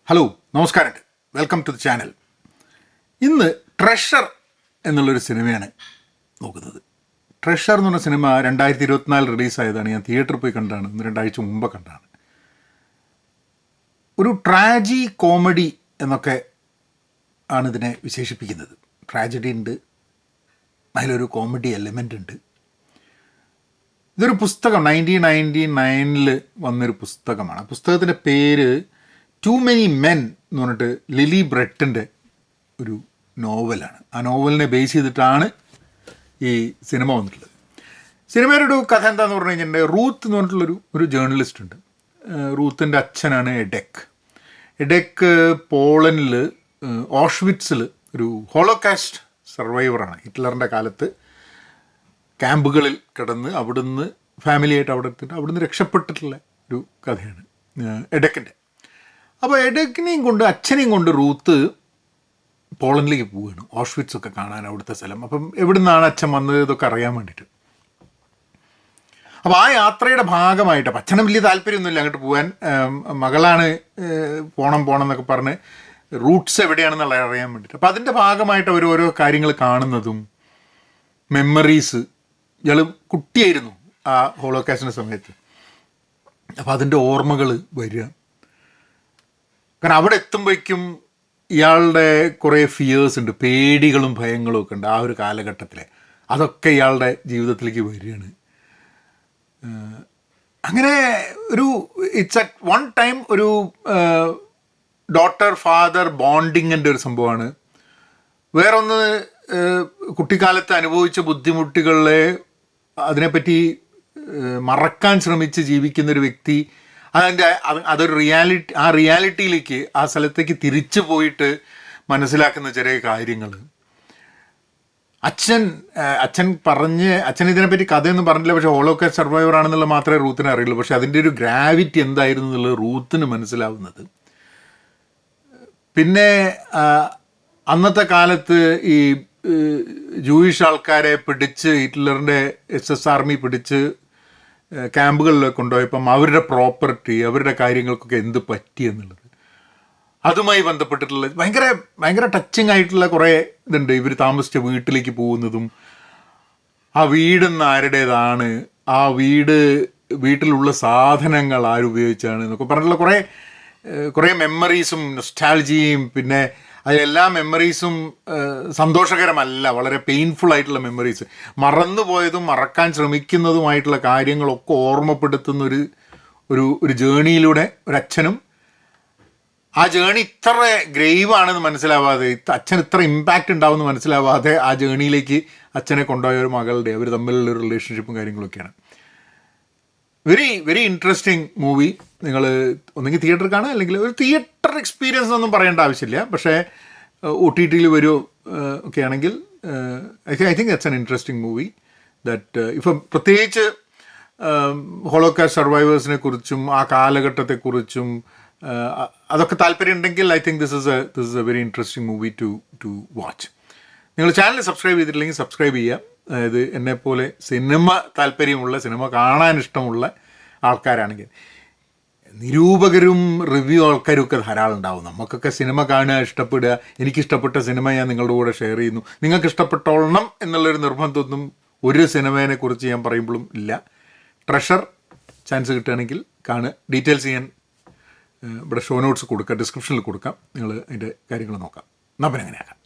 Hello നമസ്കാരം, welcome to the channel. ഇന്ന് treasure എന്നുള്ളൊരു സിനിമയാണ് നോക്കുന്നത്. ട്രഷർ എന്ന് പറഞ്ഞ സിനിമ 2024 റിലീസായതാണ്. ഞാൻ തിയേറ്ററിൽ പോയി കണ്ടതാണ്, 2 ആഴ്ച മുമ്പ് കണ്ടതാണ്. ഒരു ട്രാജി കോമഡി എന്നൊക്കെ ആണ് ഇതിനെ വിശേഷിപ്പിക്കുന്നത്. ട്രാജഡി ഉണ്ട്, അതിലൊരു കോമഡി എലമെൻ്റ് ഉണ്ട്. ഇതൊരു പുസ്തകം 1999 വന്നൊരു പുസ്തകമാണ്. ആ പുസ്തകത്തിൻ്റെ പേര് ടു മെനി മെൻ എന്ന് പറഞ്ഞിട്ട് ലിലി ബ്രെറ്റിൻ്റെ ഒരു നോവലാണ്. ആ നോവലിനെ ബേസ് ചെയ്തിട്ടാണ് ഈ സിനിമ വന്നിട്ടുള്ളത്. സിനിമയുടെ ഒരു കഥ എന്താണെന്ന് പറഞ്ഞു കഴിഞ്ഞിട്ടുണ്ടെങ്കിൽ, റൂത്ത് എന്ന് പറഞ്ഞിട്ടുള്ളൊരു ജേർണലിസ്റ്റ് ഉണ്ട്. റൂത്തിൻ്റെ അച്ഛനാണ് എഡെക്ക് പോളണ്ടിൽ ഓഷ്വിറ്റ്സിൽ ഒരു ഹോളോകാസ്റ്റ് സർവൈവറാണ്. ഹിറ്റ്ലറിൻ്റെ കാലത്ത് ക്യാമ്പുകളിൽ കിടന്ന് അവിടുന്ന് ഫാമിലിയായിട്ട് അവിടെ എത്തിയിട്ട് അവിടുന്ന് രക്ഷപ്പെട്ടിട്ടുള്ള ഒരു കഥയാണ് എഡെക്കിൻ്റെ. അപ്പോൾ എഡെക്കിനെയും കൊണ്ട് അച്ഛനെയും കൊണ്ട് റൂത്ത് പോളണ്ടിലേക്ക് പോവുകയാണ്, ഓഷ്വിറ്റ്സ് ഒക്കെ കാണാൻ, അവിടുത്തെ സ്ഥലം. അപ്പം എവിടെ നിന്നാണ് അച്ഛൻ വന്നത് ഇതൊക്കെ അറിയാൻ വേണ്ടിയിട്ട്. അപ്പോൾ ആ യാത്രയുടെ ഭാഗമായിട്ട്, അപ്പം അച്ഛനും വലിയ താല്പര്യമൊന്നുമില്ല അങ്ങോട്ട് പോകാൻ. മകളാണ് പോണം എന്നൊക്കെ പറഞ്ഞ് റൂട്ട്സ് എവിടെയാണെന്നുള്ള അറിയാൻ വേണ്ടിയിട്ട്. അപ്പോൾ അതിൻ്റെ ഭാഗമായിട്ട് അവർ ഓരോ കാര്യങ്ങൾ കാണുന്നതും, മെമ്മറീസ്. ഇയാൾ കുട്ടിയായിരുന്നു ആ ഹോളോകാസ്റ്റിൻ്റെ സമയത്ത്. അപ്പോൾ അതിൻ്റെ ഓർമ്മകൾ വരിക. കാരണം അവിടെ എത്തുമ്പോഴേക്കും ഇയാളുടെ കുറേ ഫിയേഴ്സ് ഉണ്ട്, പേടികളും ഭയങ്ങളും ഒക്കെ ഉണ്ട് ആ ഒരു കാലഘട്ടത്തിൽ. അതൊക്കെ ഇയാളുടെ ജീവിതത്തിലേക്ക് വരികയാണ്. അങ്ങനെ ഒരു ഇറ്റ്സ് അറ്റ് വൺ ടൈം ഒരു ഡോട്ടർ ഫാദർ ബോണ്ടിങ്ങിൻ്റെ ഒരു സംഭവമാണ്. വേറൊന്ന്, കുട്ടിക്കാലത്ത് അനുഭവിച്ച ബുദ്ധിമുട്ടുകളെ അതിനെപ്പറ്റി മറക്കാൻ ശ്രമിച്ച് ജീവിക്കുന്നൊരു വ്യക്തി, അതൊരു റിയാലിറ്റിയിലേക്ക്, ആ സ്ഥലത്തേക്ക് തിരിച്ചു പോയിട്ട് മനസ്സിലാക്കുന്ന ചെറിയ കാര്യങ്ങൾ. അച്ഛൻ ഇതിനെപ്പറ്റി കഥയൊന്നും പറഞ്ഞില്ല, പക്ഷേ ഹോളോകാസ്റ്റ് സർവൈവർ ആണെന്നുള്ളത് മാത്രമേ റൂത്തിന് അറിയുള്ളൂ. പക്ഷേ അതിൻ്റെ ഒരു ഗ്രാവിറ്റി എന്തായിരുന്നു എന്നുള്ളത് റൂത്തിന് മനസ്സിലാവുന്നത്. പിന്നെ അന്നത്തെ കാലത്ത് ഈ ജൂയിഷ് ആൾക്കാരെ പിടിച്ച് ഹിറ്റ്ലറിൻ്റെ SS ആർമി പിടിച്ച് ക്യാമ്പുകളിലൊക്കെ കൊണ്ടുപോയപ്പം അവരുടെ പ്രോപ്പർട്ടി, അവരുടെ കാര്യങ്ങൾക്കൊക്കെ എന്ത് പറ്റി എന്നുള്ളത്, അതുമായി ബന്ധപ്പെട്ടിട്ടുള്ള ഭയങ്കര ടച്ചിങ് ആയിട്ടുള്ള കുറേ ഇതുണ്ട്. ഇവർ താമസിച്ച വീട്ടിലേക്ക് പോകുന്നതും, ആ വീടെന്ന് ആരുടേതാണ്, ആ വീട്ടിലുള്ള സാധനങ്ങൾ ആരുപയോഗിച്ചാണ് എന്നൊക്കെ പറഞ്ഞിട്ടുള്ള കുറേ മെമ്മറീസും നൊസ്റ്റാൾജിയും. പിന്നെ അതിലെല്ലാ മെമ്മറീസും സന്തോഷകരമല്ല, വളരെ പെയിൻഫുൾ ആയിട്ടുള്ള മെമ്മറീസ്, മറന്നുപോയതും മറക്കാൻ ശ്രമിക്കുന്നതുമായിട്ടുള്ള കാര്യങ്ങളൊക്കെ ഓർമ്മപ്പെടുത്തുന്ന ഒരു ജേണിയിലൂടെ ഒരച്ഛനും, ആ ജേണി ഇത്ര ഗ്രേവ് ആണെന്ന് മനസ്സിലാവാതെ, അച്ഛൻ ഇത്ര ഇമ്പാക്റ്റ് ഉണ്ടാവുമെന്ന് മനസ്സിലാവാതെ ആ ജേണിയിലേക്ക് അച്ഛനെ കൊണ്ടുപോയ ഒരു മകളുടെ, അവർ തമ്മിലുള്ളൊരു റിലേഷൻഷിപ്പും കാര്യങ്ങളൊക്കെയാണ്. Very interesting movie. നിങ്ങൾ ഒന്നെങ്കിൽ തിയേറ്ററിൽ കാണുക, അല്ലെങ്കിൽ ഒരു തിയേറ്റർ എക്സ്പീരിയൻസ് ഒന്നും പറയേണ്ട ആവശ്യമില്ല. പക്ഷേ OTTയിൽ വരുമോ ഒക്കെ ആണെങ്കിൽ I think that's an interesting movie. That ഇപ്പം പ്രത്യേകിച്ച് ഹോളോകാസ്റ്റ് സർവൈവേഴ്സിനെ കുറിച്ചും ആ കാലഘട്ടത്തെക്കുറിച്ചും അതൊക്കെ താല്പര്യം ഉണ്ടെങ്കിൽ I think this is a very interesting movie to watch. നിങ്ങൾ ചാനൽ സബ്സ്ക്രൈബ് ചെയ്തിട്ടില്ലെങ്കിൽ സബ്സ്ക്രൈബ് ചെയ്യുക. അതായത് എന്നെപ്പോലെ സിനിമ താല്പര്യമുള്ള, സിനിമ കാണാൻ ഇഷ്ടമുള്ള ആൾക്കാരാണെങ്കിൽ. നിരൂപകരും റിവ്യൂ ആൾക്കാരും ഒക്കെ ധാരാളം ഉണ്ടാവും. നമുക്കൊക്കെ സിനിമ കാണുക, ഇഷ്ടപ്പെടുക. എനിക്കിഷ്ടപ്പെട്ട സിനിമ ഞാൻ നിങ്ങളുടെ കൂടെ ഷെയർ ചെയ്യുന്നു. നിങ്ങൾക്ക് ഇഷ്ടപ്പെട്ടോളണം എന്നുള്ളൊരു നിർബന്ധമൊന്നും ഒരു സിനിമയെ കുറിച്ച് ഞാൻ പറയുമ്പോഴും ഇല്ല. ട്രഷർ ചാൻസ് കിട്ടുകയാണെങ്കിൽ കാണുക. ഡീറ്റെയിൽസ് ഞാൻ ഇവിടെ ഷോ നോട്ട്സ് കൊടുക്കാം, ഡിസ്ക്രിപ്ഷനിൽ കൊടുക്കാം. നിങ്ങൾ അതിൻ്റെ കാര്യങ്ങൾ നോക്കാം. എന്നാൽ പിന്നെ അങ്ങനെയാക്കാം.